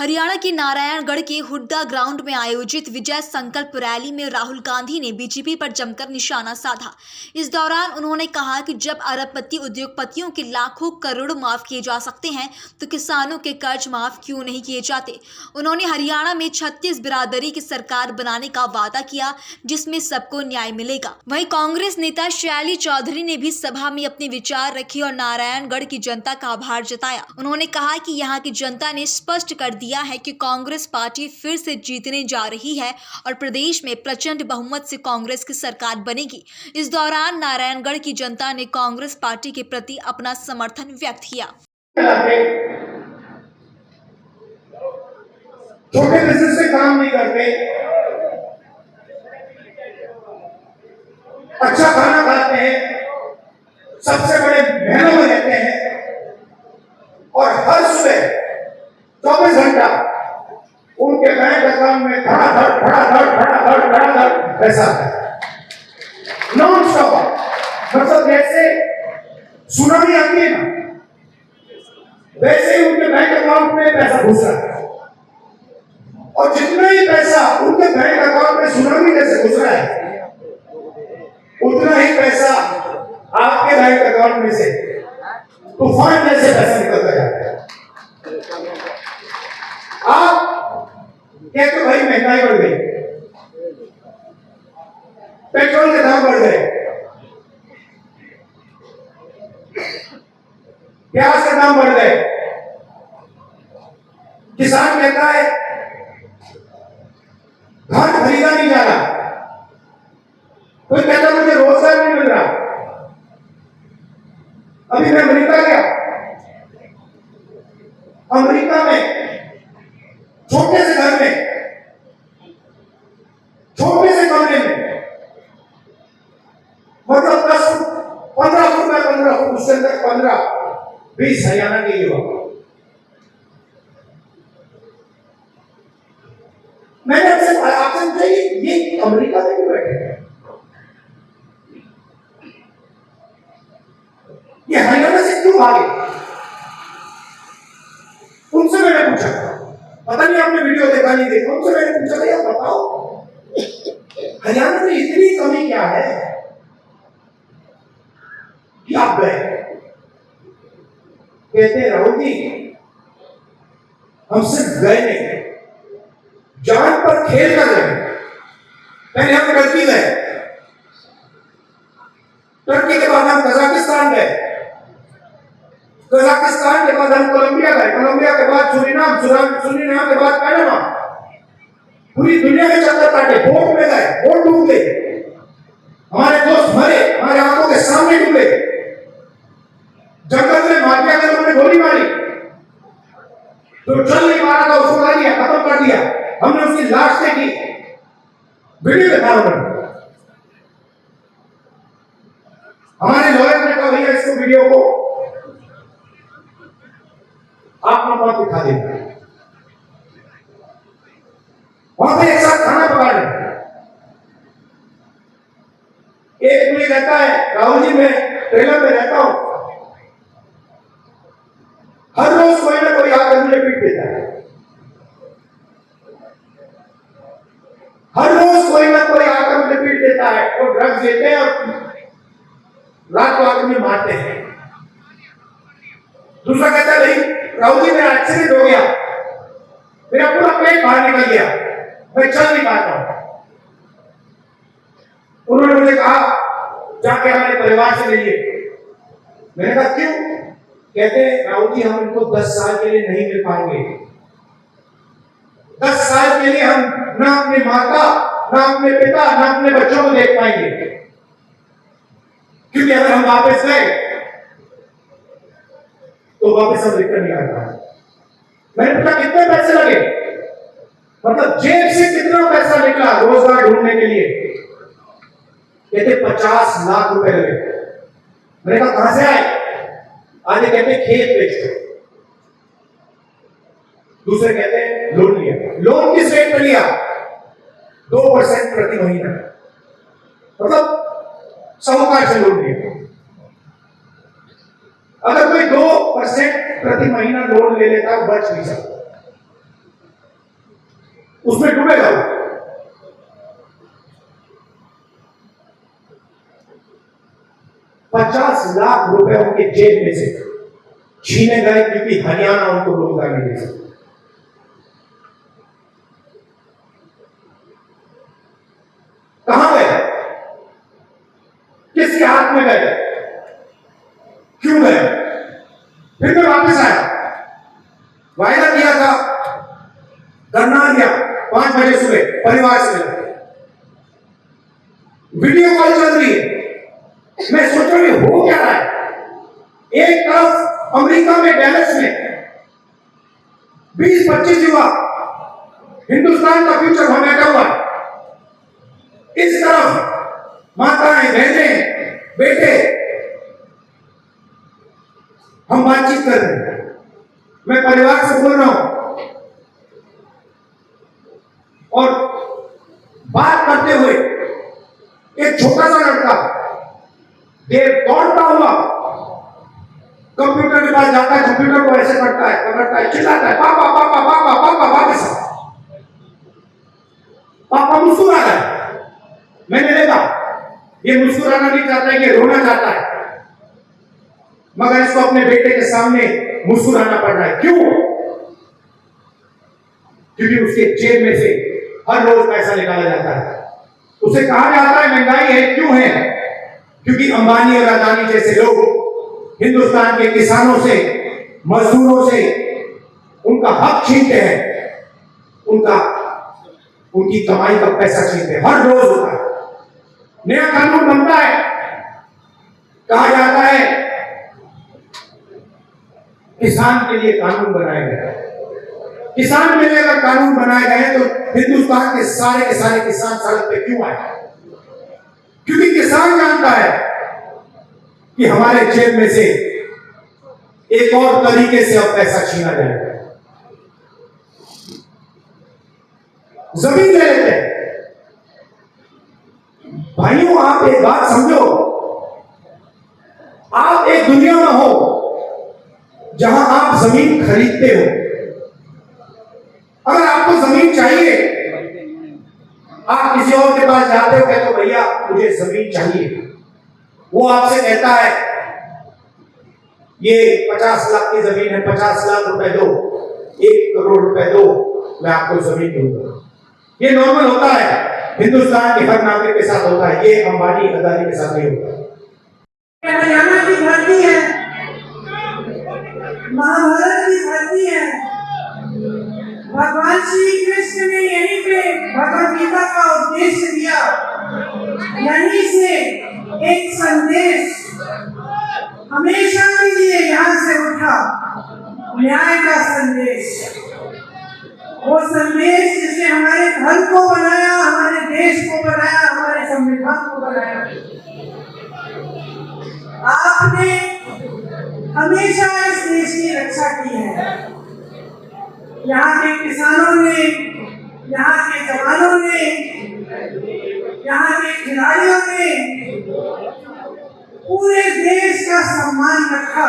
हरियाणा के नारायणगढ़ के हुड्डा ग्राउंड में आयोजित विजय संकल्प रैली में राहुल गांधी ने बीजेपी पर जमकर निशाना साधा। इस दौरान उन्होंने कहा कि जब अरबपति उद्योगपतियों के लाखों करोड़ माफ किए जा सकते हैं तो किसानों के कर्ज माफ क्यों नहीं किए जाते। उन्होंने हरियाणा में 36 बिरादरी की सरकार बनाने का वादा किया जिसमें सबको न्याय मिलेगा। वहीं कांग्रेस नेता शैली चौधरी ने भी सभा में अपने विचार रखे और नारायणगढ़ की जनता का आभार जताया। उन्होंने कहा कि यहाँ की जनता ने स्पष्ट कर दिया है कि कांग्रेस पार्टी फिर से जीतने जा रही है और प्रदेश में प्रचंड बहुमत से कांग्रेस की सरकार बनेगी। इस दौरान नारायणगढ़ की जनता ने कांग्रेस पार्टी के प्रति अपना समर्थन व्यक्त किया। छोटे बिजनेस में काम नहीं करते, अच्छा खाना खाते हैं, सबसे बड़े महलों में रहते हैं और हर सुबह 24 घंटा उनके बैंक अकाउंट में धड़ाधड़ पैसा नॉन स्टॉप। मतलब जैसे सुनामी आती है ना, वैसे ही उनके बैंक अकाउंट में पैसा घुस रहा है और जितना ही पैसा उनके बैंक अकाउंट में सुनामी जैसे घुस रहा है उतना ही पैसा आपके बैंक अकाउंट में से तूफान जैसे पैसा निकलता जाता है। आप कहते तो भाई महंगाई बढ़ गई, पेट्रोल के दाम बढ़ गए, प्याज के दाम बढ़ गए। किसान कहता है धान खरीदा नहीं जा रहा, कोई कहता मुझे रोजगार नहीं मिल रहा। अभी मैं अमेरिका गया, अमेरिका में छोटे से घर में, छोटे से कमरे में, मतलब 10 फुट 15 फुट में 15 फुट, उसके अंदर 15-20 हरियाणा के युवक। मैंने आपसे पूछा ये अमेरिका में क्यों बैठे हैं, ये हरियाणा से क्यों भागे। उनसे मैंने पूछा, पता नहीं आपने वीडियो देखा नहीं देखा, उनसे मैंने पूछा भैया बताओ हरियाणा में इतनी कमी क्या है कि आप गए। कहते राहुल जी हम सिर्फ गए नहीं, जान पर खेल कर रहे हैं। पहले हम टर्की गए, टर्की के बाद हम कजाकिस्तान गए, कजाकिस्तान के बाद हम कोलंबिया गए, कोलंबिया के बाद सूरीनाम, सूरीनाम के बाद पैनामा। पूरी दुनिया में चक्कर काटे, बोट में गए, बोट डूब गए, हमारे दोस्त मरे, हमारे आंखों के सामने डूबे। जंगल में माफिया के लोगों ने गोली मारी, जो चल नहीं पा रहा था उसको मार दिया, खत्म कर दिया। हमने उसकी लाश देखी, वीडियो देखा उन्होंने। हमारे लॉयर ने कहा भैया इसको वीडियो को आप लोग दिखा देंगे। वहां पे एक साथ खाना पका रहे, एक मुझे कहता है राहुल जी मैं ट्रेलर में रहता हूं, हर रोज कोई ना कोई आकर मुझे पीट देता है, हर रोज कोई ना कोई आकर मुझे पीट देता है, वो ड्रग्स देते हैं और रात को आकर मुझे मारते हैं। दूसरा कहता है भाई राहुल जी मेरा एक्सीडेंट हो गया, मेरा पूरा पेट बाहर निकल गया, मैं चल नहीं पाता हूं। उन्होंने मुझे कहा जाके हमारे परिवार से मिलिए। मैंने कहा क्यों? कहते राहुल जी हम इनको 10 साल के लिए नहीं मिल पाएंगे, 10 साल के लिए हम ना अपने माता, ना अपने पिता, ना अपने बच्चों को देख पाएंगे, क्योंकि अगर हम वापस गए तो वापस हम रिटर्न नहीं आ पाएंगे। मैंने पूछा कितने पैसे लगे, मतलब जेब से कितना पैसा निकला रोजगार ढूंढने के लिए? कहते 50 लाख रुपए लगे। मैंने कहा कहां से आए? आधे कहते खेत बेच, दूसरे कहते लोन लिया। लोन किस रेट पर लिया? 2% प्रति महीना, मतलब साहूकार से लोन लिया। अगर कोई 2% प्रति महीना लोन ले लेता बच नहीं सकता। उसमें डूबेगा वो। 50 लाख रुपए उनके जेब में से छीने गए क्योंकि हरियाणा उनको रोजगार नहीं दे सकता। कहां गए? किसके हाथ में गए? क्यों गए? फिर मैं वापस आया, वायदा किया था, करना दिया, 5 बजे सुबह परिवार से मिला, वीडियो कॉल चल रही है। मैं सोच रहा हूं हो क्या रहा है। एक तरफ अमेरिका में डैलस में 20-25 युवा हिंदुस्तान का फ्यूचर वहां बैठा हुआ है, इस तरफ माताएं, बहनें, बेटे, हम बातचीत कर रहे हैं। मैं परिवार से बोल रहा हूं और बात करते हुए एक छोटा सा लड़का देर दौड़ता हुआ कंप्यूटर के पास जाता है, कंप्यूटर को ऐसे करता है, पकड़ता है, चिल्लाता है, पापा पापा पापा पापा वापस। पापा मुस्कुरा रहा है। मैंने देखा ये मुस्कुराना नहीं चाहता है, ये रोना चाहता है, मगर इसको अपने बेटे के सामने मुस्कुराना पड़ रहा है। क्यों? क्योंकि उसके जेब में से हर रोज पैसा निकाला जाता है। उसे कहा जाता है महंगाई है। क्यों है? क्योंकि अंबानी और अदानी जैसे लोग हिंदुस्तान के किसानों से, मजदूरों से उनका हक छीनते हैं, उनकी कमाई का पैसा छीनते हैं। हर रोज होता है। नया कानून बनता है, कहा जाता है किसान के लिए कानून बनाए गए। किसान के लिए अगर कानून बनाए गए तो हिंदुस्तान के सारे किसान सड़क पे क्यों आए? क्योंकि किसान जानता है कि हमारे जेब में से एक और तरीके से अब पैसा छीना जाएगा। जमीन ले लेते हैं। भाइयों, आप एक बात समझो, आप एक दुनिया में हो जहां आप जमीन खरीदते हो। अगर आपको जमीन चाहिए, आप किसी और के पास जाते हो, कहते हो भैया मुझे जमीन चाहिए, वो आपसे कहता है ये 50 लाख की जमीन है, 50 लाख रुपए दो, 1 करोड़ रुपए दो, मैं आपको जमीन दूंगा। ये नॉर्मल होता है, हिंदुस्तान के हर नागरिक के साथ होता है। ये अंबानी अदानी के साथ नहीं होता। हरियाणा की धरती है, महाभारत की धरती है। भगवान श्री कृष्ण ने यहीं पे भगवद गीता का उपदेश दिया। यहीं से एक संदेश हमेशा के लिए यहाँ से उठा, न्याय का संदेश। वो संदेश जिसने हमारे धर्म को बनाया, हमारे देश को बनाया, हमारे संविधान को बनाया। आपने हमेशा इस देश की रक्षा की है। यहाँ के किसानों ने, यहाँ के जवानों ने, यहाँ के खिलाड़ियों ने पूरे देश का सम्मान रखा,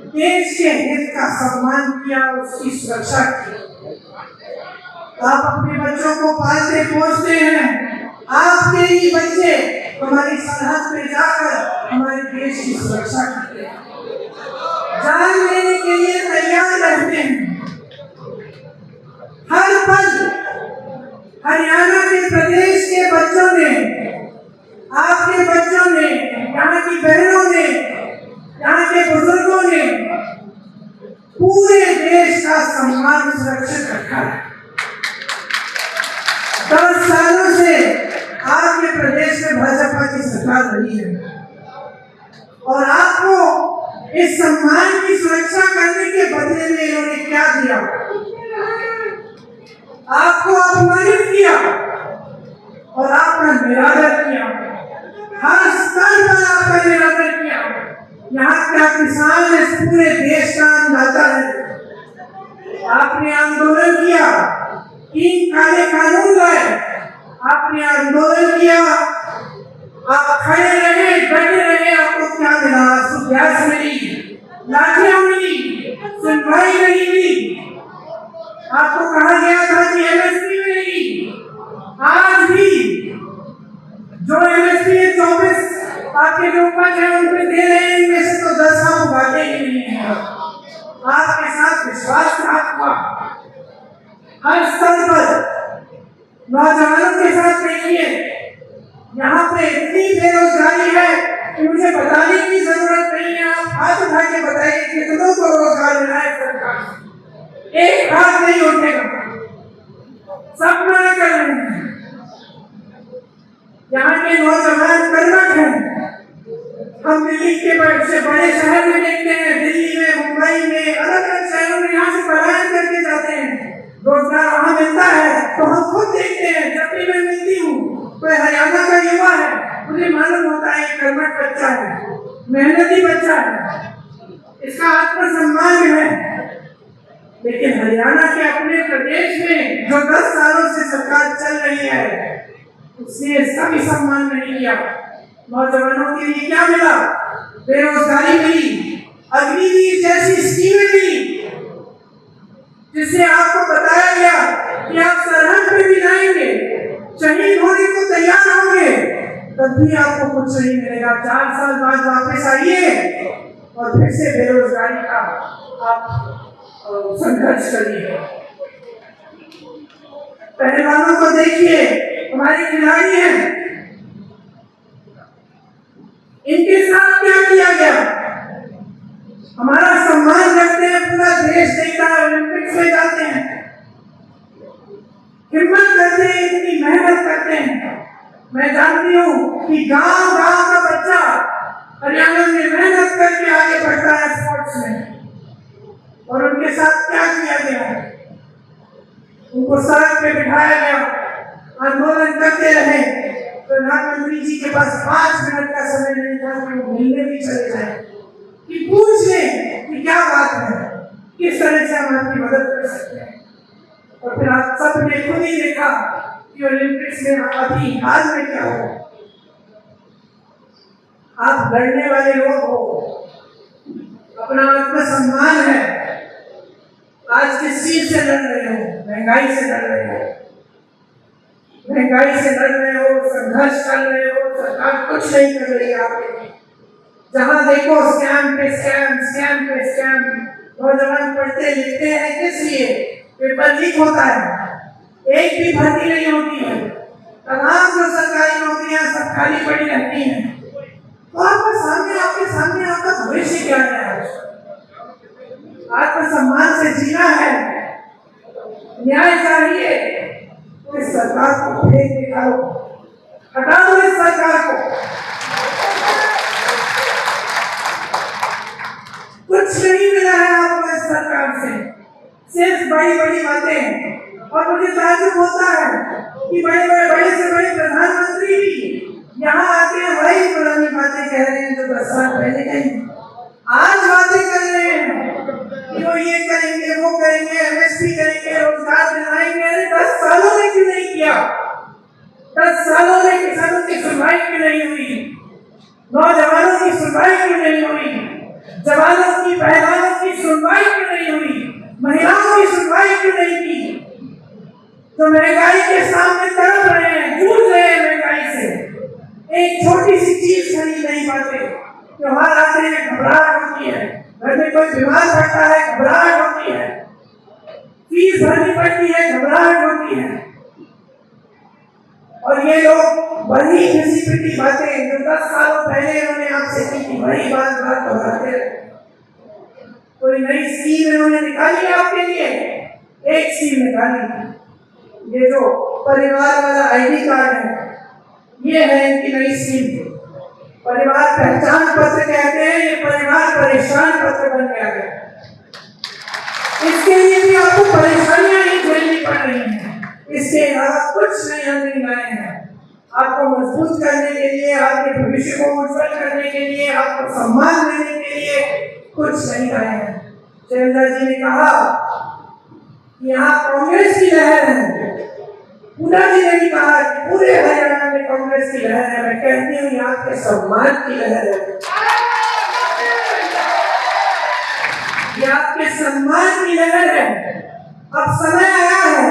देश के हित का सम्मान किया, उसकी सुरक्षा की। आप अपने बच्चों को पालते पोसते हैं, आपके ही बच्चे हमारी सरहद पे जाकर हमारे देश की सुरक्षा करते हैं, जान देने के लिए तैयार रहते हैं। हर पल हरियाणा के प्रदेश के बच्चों ने, आपके बच्चों ने, यहाँ की बहनों ने, यहाँ के बुजुर्गों ने पूरे देश का सम्मान सुरक्षित रखा है। 10 सालों से आपके प्रदेश में भाजपा की सरकार रही है और आपको इस सम्मान की सुरक्षा करने के बदले में इन्होंने क्या दिया? आपको अपमानित किया और आपका निरादर किया। हर स्तर पर आपका निरादर किया। यहाँ का किसान इस पूरे देश का अन्नदाता है। आपने आंदोलन किया, 3 काले कानून लाए, आपने आंदोलन किया, आप खड़े रहे, डटे रहे। आपको क्या मिला? गैस मिली, लाठियां मिली, सुनवाई नहीं मिली। आपको कहा गया था कि वाली एमएसपी मिलेगी। आज भी जो एमएसपी 24 आपके जो उपज है उन पे दे रहे हैं, इनमें से तो 10 आप उगाते ही नहीं है। आपके साथ विश्वासघात हुआ हर स्तर पर। नौजवानों के साथ देखिए, यहाँ पे इतनी बेरोजगारी है कि मुझे बताने की जरूरत नहीं है। आप हाथ उठा के बताइए कितनों को रोजगार मिला है सरकार से? एक हाथ नहीं उठेगा, सब मना कर रहे हैं। यहाँ के नौजवान कर्मठ हैं। हम दिल्ली के से बड़े शहर में देखते हैं, दिल्ली में, मुंबई में, अलग अलग शहरों में यहाँ से पलायन करके जाते हैं। रोजगार वहाँ मिलता है तो हम खुद देखते हैं। जब भी मैं मिलती हूँ कोई हरियाणा का युवा है, मुझे मालूम होता है कर्मठ बच्चा है, मेहनती बच्चा है, इसका आत्मसम्मान है। लेकिन हरियाणा के अपने प्रदेश में जो 10 सालों से सरकार चल रही है, उसने इसका भी सम्मान नहीं किया। नौजवानों के लिए क्या मिला? बेरोजगारी मिली, अग्निवीर जैसी स्कीमें मिली, जिससे आपको बताया गया कि आप सरहद पे भी जाएंगे, शहीद होने को तैयार होंगे, तब भी आपको कुछ नहीं मिलेगा। 4 साल बाद वापस आइए और फिर से बेरोजगारी का आप संघर्ष करिए। पहलवानों को देखिए, हमारे खिलाड़ी हैं, इनके साथ क्या किया गया? हमारा सम्मान करते हैं, पूरा देश देखता है, ओलंपिक्स में जाते हैं, हिम्मत करते हैं, इतनी मेहनत करते हैं। मैं जानती हूँ कि गांव-गांव का बच्चा हरियाणा में मेहनत करके आगे बढ़ता है स्पोर्ट्स में। और उनके साथ क्या किया गया? उनको सड़क पे बिठाया गया, आंदोलन करते रहे। प्रधानमंत्री जी के पास 5 मिनट का समय नहीं था कि वो मिलने भी चले जाए, कि पूछ लें कि क्या बात है, किस तरह से हम आपकी मदद कर सकते हैं। और फिर आप सब ने खुद ही देखा कि ओलंपिक्स में अभी हाल में क्या हो। आप लड़ने वाले लोग हो, अपना आत्मसम्मान है, आज किस चीज से लड़ रहे हो? महंगाई से लड़ रहे हो, महंगाई से लड़ रहे हो, संघर्ष कर रहे हो। सरकार कुछ नहीं कर रही है आपके लिए। जहां देखो स्कैम पे स्कैम, स्कैम पे स्कैम। नौजवान पढ़ते लिखते हैं किस लिए? पेपर लीक होता है, एक भी भर्ती नहीं होती है, तमाम जो सरकारी नौकरियां सब खाली पड़ी रहती हैं। तो आपके सामने आपका भविष्य क्या है? आत्मसम्मान से जीना है, न्याय चाहिए, तो इस सरकार को फेंक निकालो, हटा दो इस सरकार को। कुछ नहीं मिला है आपको इस सरकार से, सिर्फ बड़ी बड़ी बातें। और मुझे ताज्जुब होता है कि बड़े से बड़े प्रधानमंत्री भी यहाँ आके वही पुरानी बातें कह रहे हैं जो 10 साल पहले कही। आज बातें कर रहे हैं कि वो ये करेंगे, वो करेंगे, एमएसपी करेंगे, रोजगार दिलाएंगे। अरे 10 सालों में क्यों नहीं किया? 10 सालों में किसानों की सुनवाई क्यों नहीं हुई? नौजवानों की सुनवाई क्यों नहीं हुई? जवानों की, पहलवानों की सुनवाई क्यों नहीं हुई? महिलाओं की सुनवाई क्यों नहीं की? तो महंगाई के सामने तड़प रहे हैं, जूझ रहे हैं महंगाई से, एक छोटी सी चीज खरीद नहीं पाते। त्योहार आते हैं, घबराहट होती है, घर में कोई बीमार पड़ता है, घबराहट होती है, फीस भरनी पड़ती है, घबराहट होती है। और ये लोग वही घिसी पिटी बातें जो 10 सालों पहले इन्होंने आपसे की थी, वही बात दोहराते रहे। कोई नई स्कीम इन्होंने निकाली आपके लिए? एक स्कीम निकाली, ये जो परिवार वाला आईडी कार्ड है, ये है इनकी नई स्कीम। परिवार पहचान पत्र कहते हैं, ये परिवार परेशान पत्र बन गया है। इसके लिए भी आपको परेशानियां ही झेलनी पड़ रही हैं, इसके अलावा कुछ नहीं हम लाए हैं। आपको मजबूत करने के लिए, आपके भविष्य को उज्जवल करने के लिए, आपको सम्मान देने के लिए कुछ नहीं लाए हैं। शैलजा जी ने कहा यहाँ कांग्रेस की लहर है, पूरा जी ने भी कहा कि पूरे हरियाणा में कांग्रेस की लहर है। मैं कहती हूँ यहाँ के सम्मान की लहर है, ये आपके सम्मान की लहर है। अब समय आया है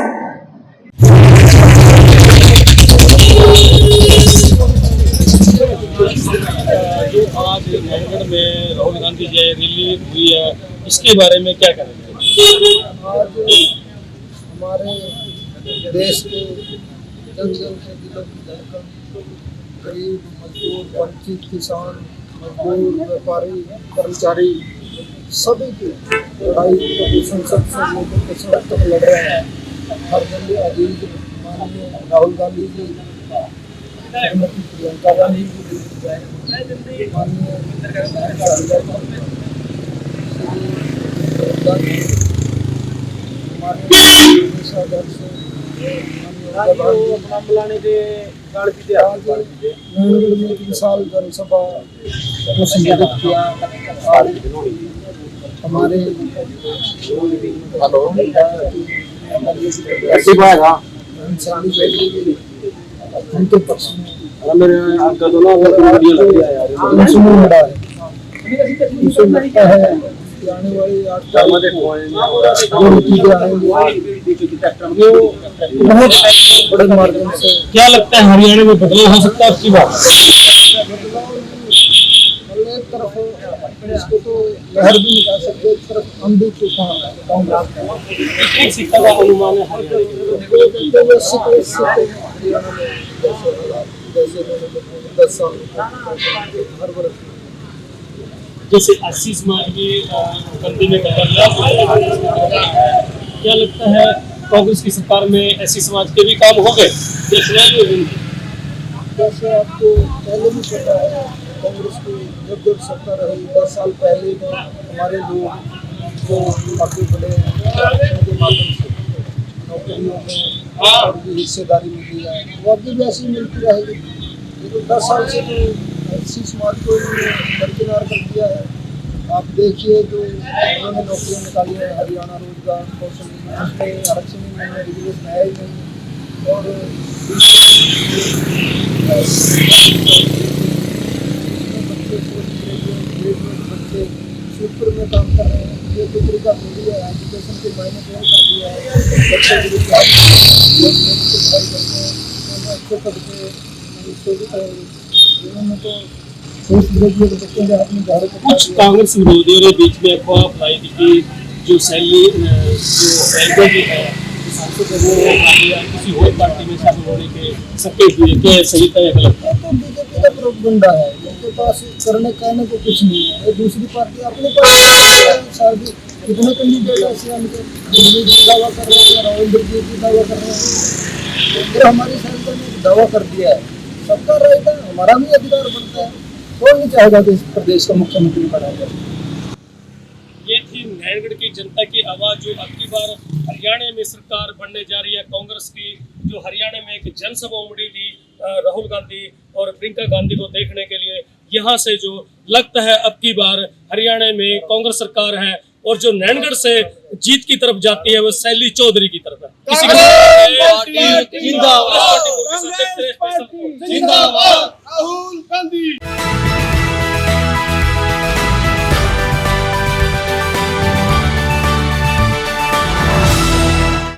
है, रैली हुई है, इसके बारे में क्या करेंगे? आज हमारे देश के जन जन से दिलों की धड़कन, गरीब, मजदूर, वंचित, किसान, मजदूर, व्यापारी, कर्मचारी सभी की लड़ाई प्रदूषण सबसे लेकर के सड़क तक लड़ रहे हैं। हर बंदे अजीज माननीय राहुल गांधी जी, श्रीमती प्रियंका गांधी जी, माननीय विशाल जनसभा को संबोधित किया और हमारे उनके पक्ष में मुझे लगता है कि आने वाली 8 तारीख को बहुत बड़े माध्यम से क्या लगता है हरियाणा में बदलाव हो सकता है आपकी बात? एक तरफ इसको तो लहर भी नहीं कह सकते, एक तरफ आंधी तूफान कांग्रेस एक सिक्का का अनुमान है हरियाणा जैसे 10 साल हर वर्ष जैसे 80 समाज की बंदी में क्या लगता है कांग्रेस की सरकार में ऐसी समाज के भी काम हो गए? जैसे आपको पहले भी पता है कांग्रेस की जब सरकार रही 10 साल पहले में हमारे लोग जो आगे बढ़े उनके माध्यम से नौकरियों में और भी हिस्सेदारी मिली है, वो अभी भी ऐसी मिलती रहेगी। लेकिन 10 साल से तो ऐसी समाज को दरकिनार कर दिया है। आप देखिए जो उन्होंने नौकरियाँ निकाली है, हरियाणा रोजगार कौशल उसमें आरक्षण ही नहीं है, रिजर्वेशन है ही नहीं। और बच्चे सूत्र में काम कर रहे हैं, ये तो तरीका थोड़ी है। एजुकेशन के मायने कर दिया है, बच्चे अच्छे पद पे इन्होंने तो कुछ कांग्रेस विरोधियों ने बीच में अफवाह फैलाई थी कि जो सैली जी है सांसद है वो किसी और पार्टी में शामिल होने के संकेत दिए, क्या सही था या गलत? तो बीजेपी का प्रोपगेंडा है, उनके पास करने कहने को कुछ नहीं है। ये दूसरी पार्टी अपने पास कितने कैंडिडेट ऐसे हैं उनके दावा कर रहे हैं, राहुल गांधी जी दावा कर रहे हैं, तो हमारी सरकार ने दावा कर दिया है। सबका राइट है, हमारा भी अधिकार बनता है। कौन नहीं चाहेगा कि इस प्रदेश का मुख्यमंत्री बनाया जाए? ये थी नैनगढ़ की जनता की आवाज जो अब की बार हरियाणा में सरकार बनने जा रही है कांग्रेस की, जो हरियाणा में एक जनसभा उमड़ी थी राहुल गांधी और प्रियंका गांधी को देखने के लिए। यहाँ से जो लगता है अब की बार हरियाणा में कांग्रेस सरकार है और जो नैनगढ़ से जीत की तरफ जाती है वो शैली चौधरी की तरफ है।